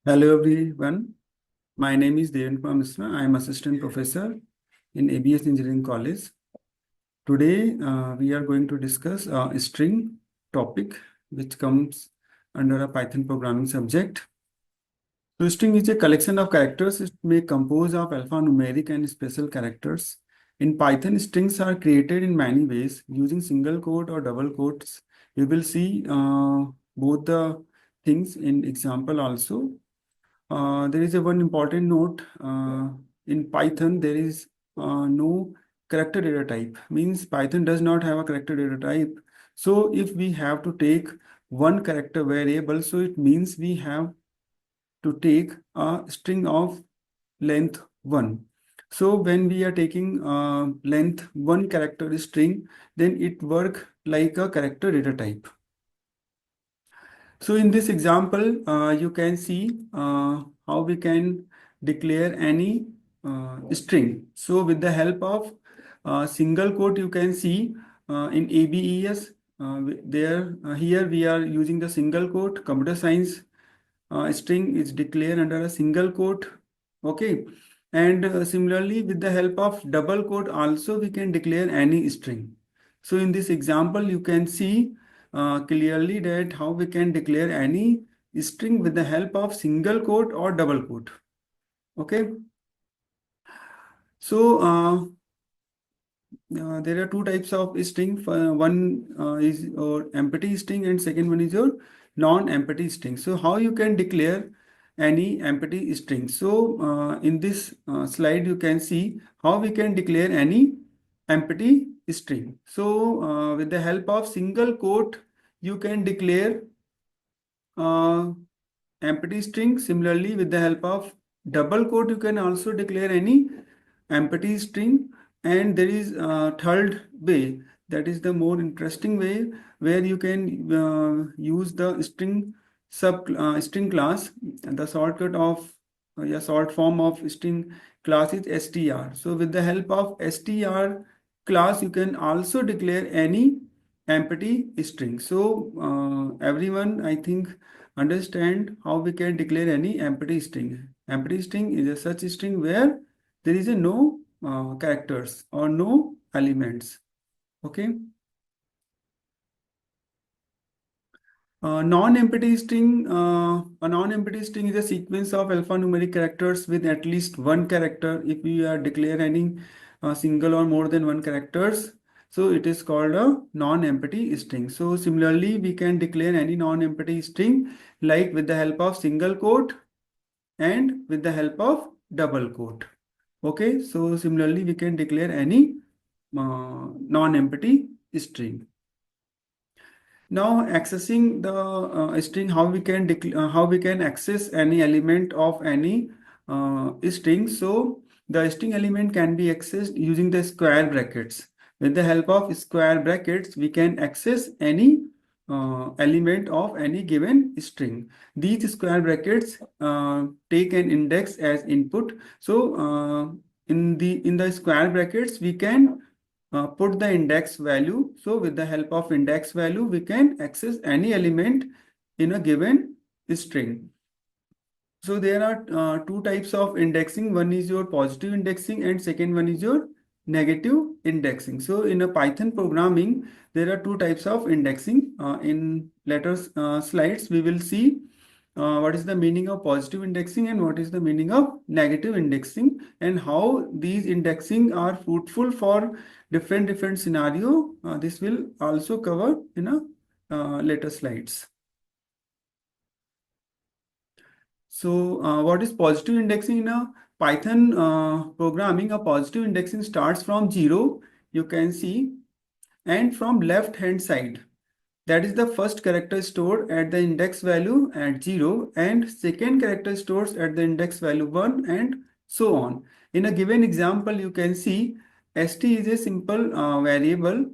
Hello everyone, my name is Devenkumar Misra. I am assistant professor in ABES Engineering College. Today we are going to discuss a string topic which comes under a Python programming subject. So string is a collection of characters. It may compose of alphanumeric and special characters. In Python, strings are created in many ways using single quote or double quotes. You will see both the things in example also. There is a one important note in Python. There is no character data type. Means Python does not have a character data type. So if we have to take one character variable, so it means we have to take a string of length 1. So when we are taking length 1 character string, then it work like a character data type. So in this example, you can see how we can declare any string. So with the help of single quote, you can see in ABES, here we are using the single quote. Computer science string is declared under a single quote. Okay. And similarly, with the help of double quote, also we can declare any string. So in this example, you can see clearly that how we can declare any string with the help of single quote or double quote. Okay. So there are two types of string. One is your empty string and second one is your non-empty string. So how you can declare any empty string? So in this slide, you can see how we can declare any empty string. So with the help of single quote, you can declare empty string. Similarly, with the help of double quote, you can also declare any empty string. And there is a third way, that is the more interesting way, where you can use the string class. And the shortcut of short form of string class is str. So with the help of str class, you can also declare any empty string. So everyone, I think, understand how we can declare any empty string. Empty string is a such string where there is a no characters or no elements. Okay. Non-empty string. A non-empty string is a sequence of alphanumeric characters with at least one character. If we are declare any single or more than one characters, so it is called a non-empty string. So similarly, we can declare any non-empty string like with the help of single quote and with the help of double quote. Okay, so similarly, we can declare any non-empty string. Now accessing the string, how we can access any element of any string. So the string element can be accessed using the square brackets. With the help of square brackets, we can access any element of any given string. These square brackets take an index as input. So in the square brackets, we can put the index value. So with the help of index value, we can access any element in a given string. So there are two types of indexing. One is your positive indexing and second one is your negative indexing. So in a Python programming, there are two types of indexing. In later slides, we will see what is the meaning of positive indexing and what is the meaning of negative indexing and how these indexing are fruitful for different scenario. This will also cover in a later slides. So what is positive indexing in a Python programming? A positive indexing starts from 0, you can see, and from left hand side. That is the first character stored at the index value at 0 and second character stores at the index value 1 and so on. In a given example, you can see st is a simple variable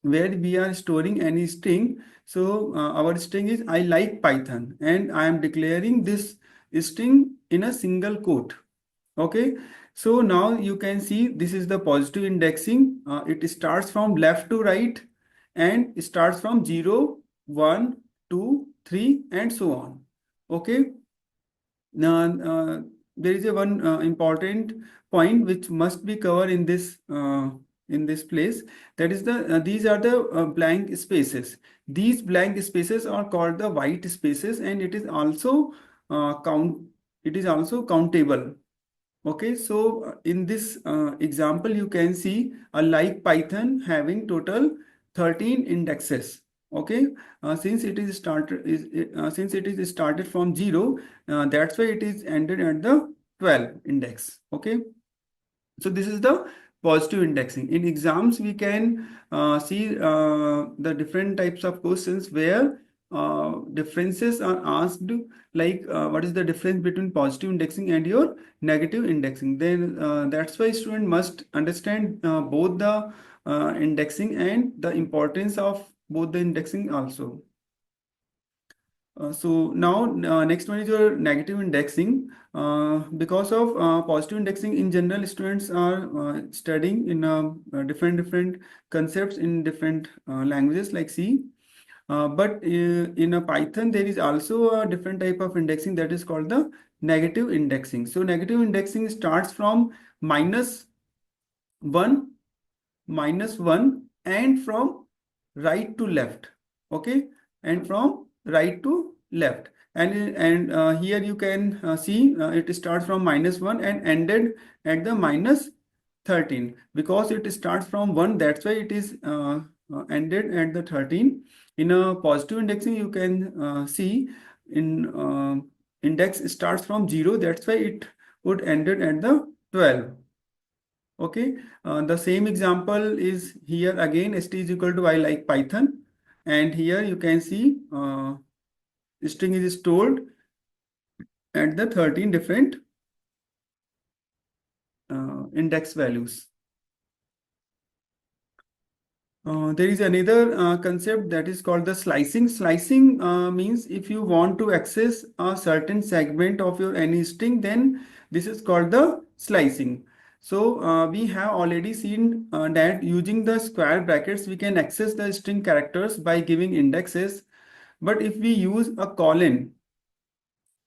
where we are storing any string. So our string is I like Python and I am declaring this string in a single quote. Okay. So now you can see this is the positive indexing. It starts from left to right and starts from 0, 1, 2, 3 and so on. Okay. There is a one important point which must be covered in this place. That is these are the blank spaces. These blank spaces are called the white spaces, and it is also count. It is also countable. Okay, so in this example, you can see a like Python having total 13 indexes. Okay, since it is started from 0, that's why it is ended at the 12 index. Okay, so this is the positive indexing. In exams, we can see the different types of questions where differences are asked, like what is the difference between positive indexing and your negative indexing. Then that's why student must understand both the indexing and the importance of both the indexing also. So now next one is your negative indexing. Because of positive indexing in general, students are studying in different concepts in different languages like C. But in a Python, there is also a different type of indexing that is called the negative indexing. So negative indexing starts from -1, -1, and from right to left. Okay, and from right to left. And here you can see it starts from -1 and ended at the -13. Because it starts from 1, that's why it is ended at the 13. In a positive indexing, you can see in index starts from 0, that's why it would ended at the 12. Okay, the same example is here again. St is equal to I like Python, and here you can see string is stored at the 13 different index values. There is another concept that is called the slicing. Slicing means if you want to access a certain segment of your any string, then this is called the slicing. So we have already seen that using the square brackets, we can access the string characters by giving indexes. But if we use a colon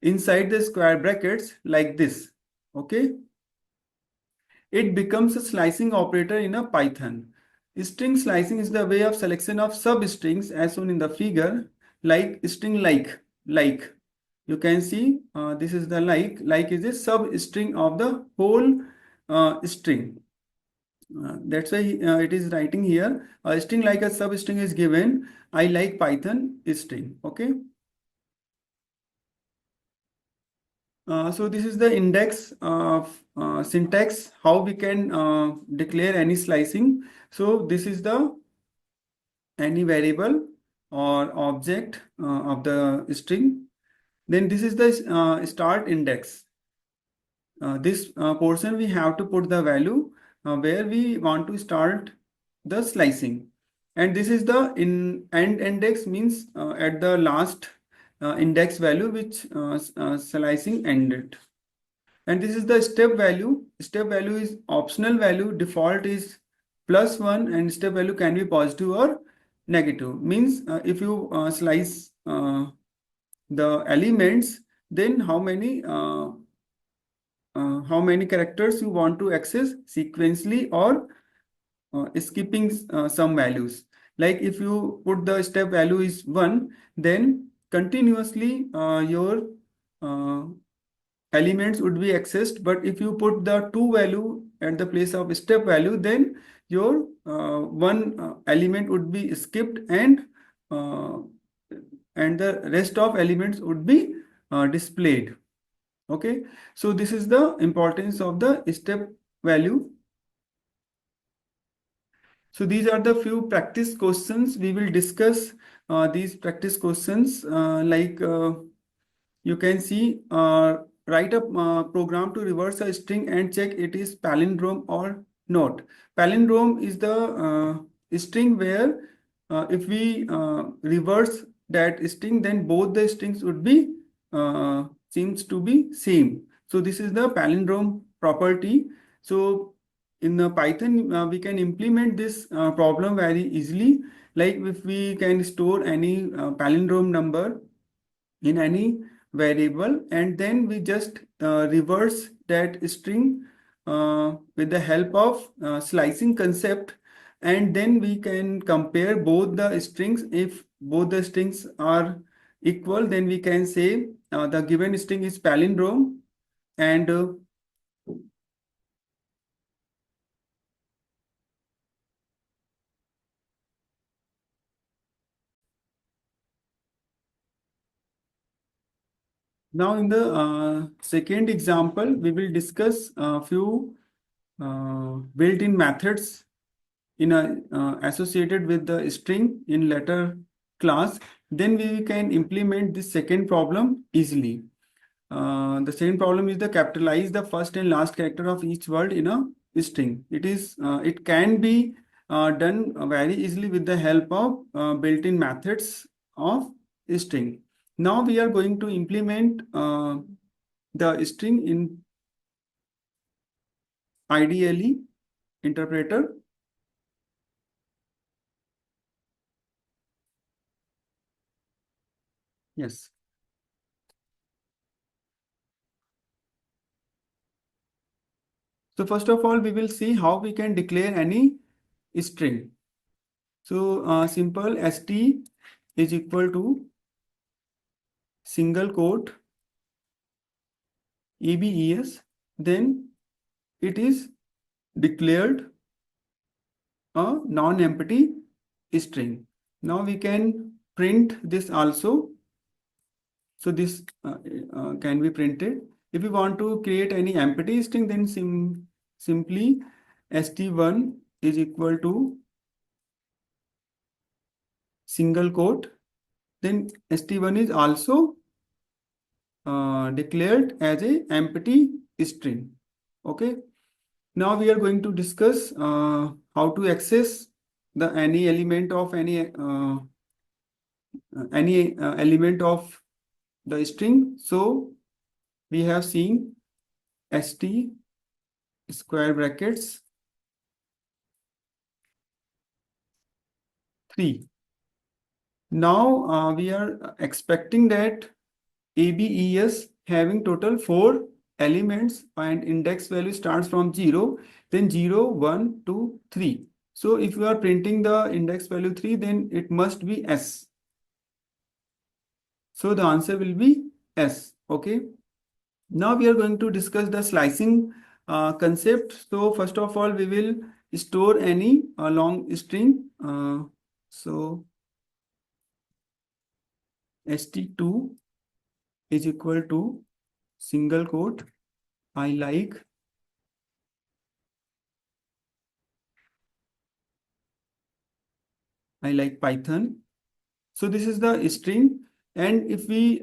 inside the square brackets like this, okay, it becomes a slicing operator in a Python. String slicing is the way of selection of substrings as shown in the figure, like string like. You can see this is the like is a substring of the whole string. That's why it is writing here a string like a substring is given. I like Python string. Okay. So this is the index of syntax, how we can declare any slicing. So this is the any variable or object of the string. Then this is the start index. This portion we have to put the value where we want to start the slicing. And this is the end index, means at the last index value which slicing ended. And this is the step value. Step value is optional value. Default is +1, and step value can be positive or negative. Means if you slice the elements, then how many characters you want to access sequentially or skipping some values. Like if you put the step value is 1, then continuously your uh, elements would be accessed. But if you put the 2 value at the place of step value, then your one element would be skipped, uh, and the rest of elements would be displayed. Okay, so this is the importance of the step value. So these are the few practice questions. We will discuss these practice questions you can see write a program to reverse a string and check it is palindrome or not. Palindrome is the string where if we reverse that string, then both the strings would be seems to be same. So this is the palindrome property. So in the Python, we can implement this problem very easily. Like if we can store any palindrome number in any variable, and then we just reverse that string with the help of slicing concept, and then we can compare both the strings. If both the strings are equal, then we can say the given string is palindrome, and now in the second example, we will discuss a few built-in methods in a associated with the string in letter class. Then we can implement this second problem easily. The second problem is the capitalize the first and last character of each word in a string. It can be done very easily with the help of built-in methods of string. Now we are going to implement the string in IDLE interpreter. Yes. So first of all, we will see how we can declare any string. So simple st is equal to single quote ABES, then it is declared a non-empty string. Now we can print this also. So this can be printed. If we want to create any empty string, then simply st1 is equal to single quote. Then st1 is also declared as a empty string. Okay. Now we are going to discuss how to access the any element of any element of the string. So we have seen st square brackets 3. Now we are expecting that ABES having total 4 elements and index value starts from 0, then 0, 1, 2, 3. So if you are printing the index value 3, then it must be S. So the answer will be S. Okay. Now we are going to discuss the slicing concept. So first of all, we will store any long string. So st2 is equal to single quote I like Python. So this is the string, and if we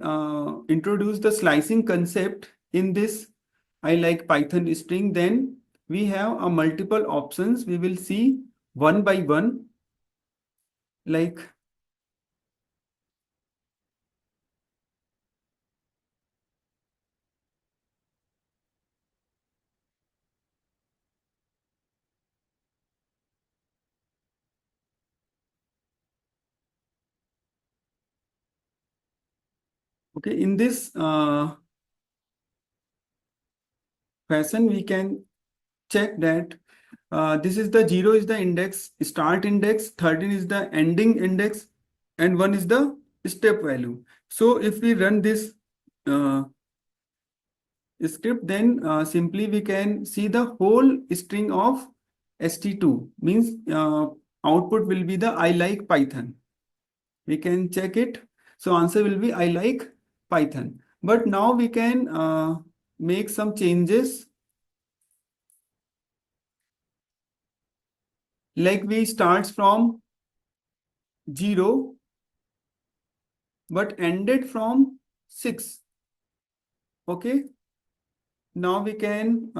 introduce the slicing concept in this I like Python string, then we have a multiple options. We will see one by one. Like okay, in this fashion, we can check that this is the 0 is the index start index, 13 is the ending index, and 1 is the step value. So if we run this script, then simply we can see the whole string of st2, means output will be the I like Python. We can check it. So answer will be I like Python. But now we can make some changes. Like we starts from 0 but ended from 6. Okay. Now we can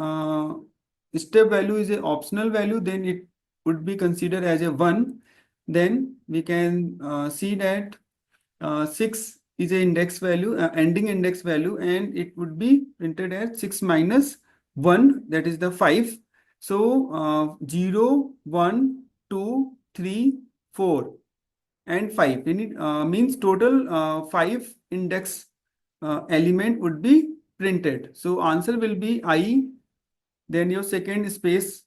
step value is an optional value, then it would be considered as a 1. Then we can see that 6 is a index value, ending index value, and it would be printed as 6 minus 1, that is the 5. So 0, 1, 2, 3, 4 and 5 means total 5 index element would be printed. So answer will be I, then your second space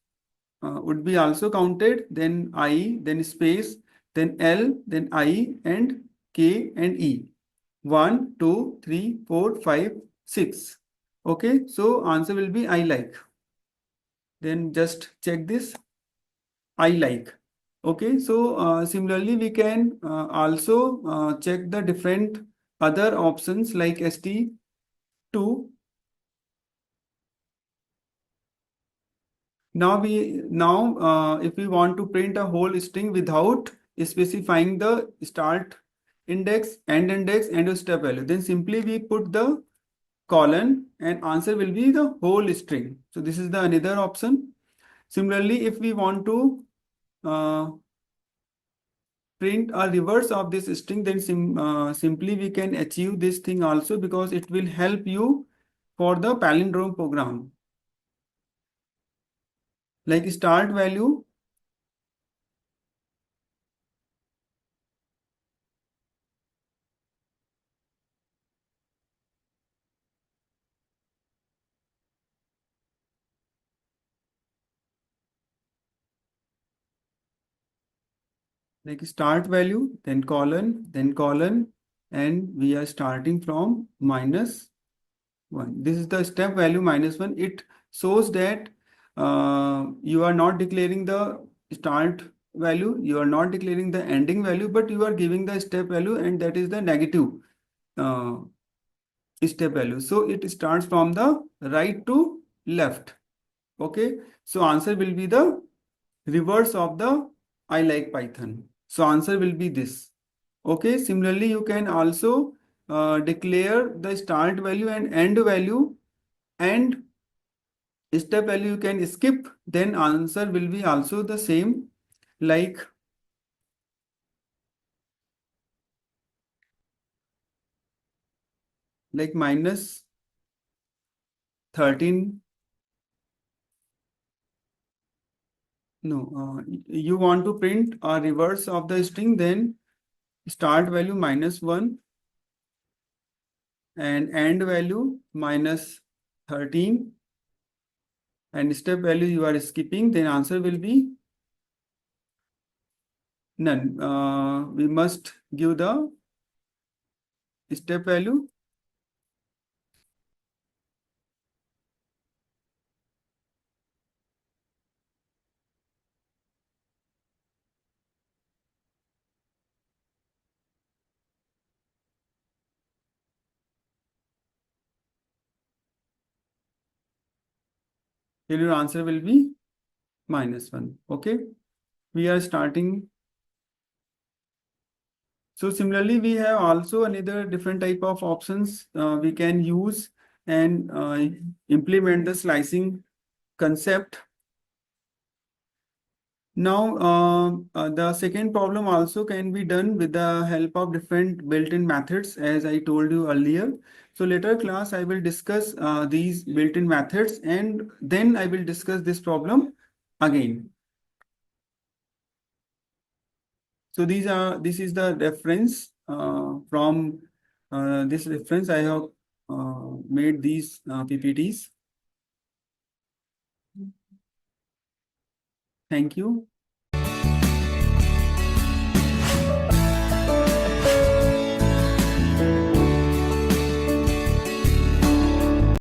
would be also counted, then I, then space, then L, then I, and K and E. 1, 2, 3, 4, 5, 6. Okay, so answer will be I like. Then just check this, I like. Okay, so similarly we can also check the different other options like ST2. Now if we want to print a whole string without specifying the start index, end index, and a step value, then simply we put the colon and answer will be the whole string. So this is the another option. Similarly, if we want to uh, print a reverse of this string, then simply we can achieve this thing also, because it will help you for the palindrome program. Like start value, then colon, and we are starting from -1. This is the step value -1. It shows that you are not declaring the start value, you are not declaring the ending value, but you are giving the step value, and that is the negative uh, step value. So it starts from the right to left. Okay, so answer will be the reverse of the I like Python. So answer will be this. Okay, similarly you can also declare the start value and end value, and step value you can skip, then answer will be also the same, like -13. No, you want to print a reverse of the string, then start value -1 and end value -13, and step value you are skipping, then answer will be none. We must give the step value. Then your answer will be -1. Okay, we are starting. So similarly, we have also another different type of options we can use and implement the slicing concept. Now, the second problem also can be done with the help of different built-in methods, as I told you earlier. So later class, I will discuss these built-in methods, and then I will discuss this problem again. So this is the reference from this reference I have made these PPTs. Thank you.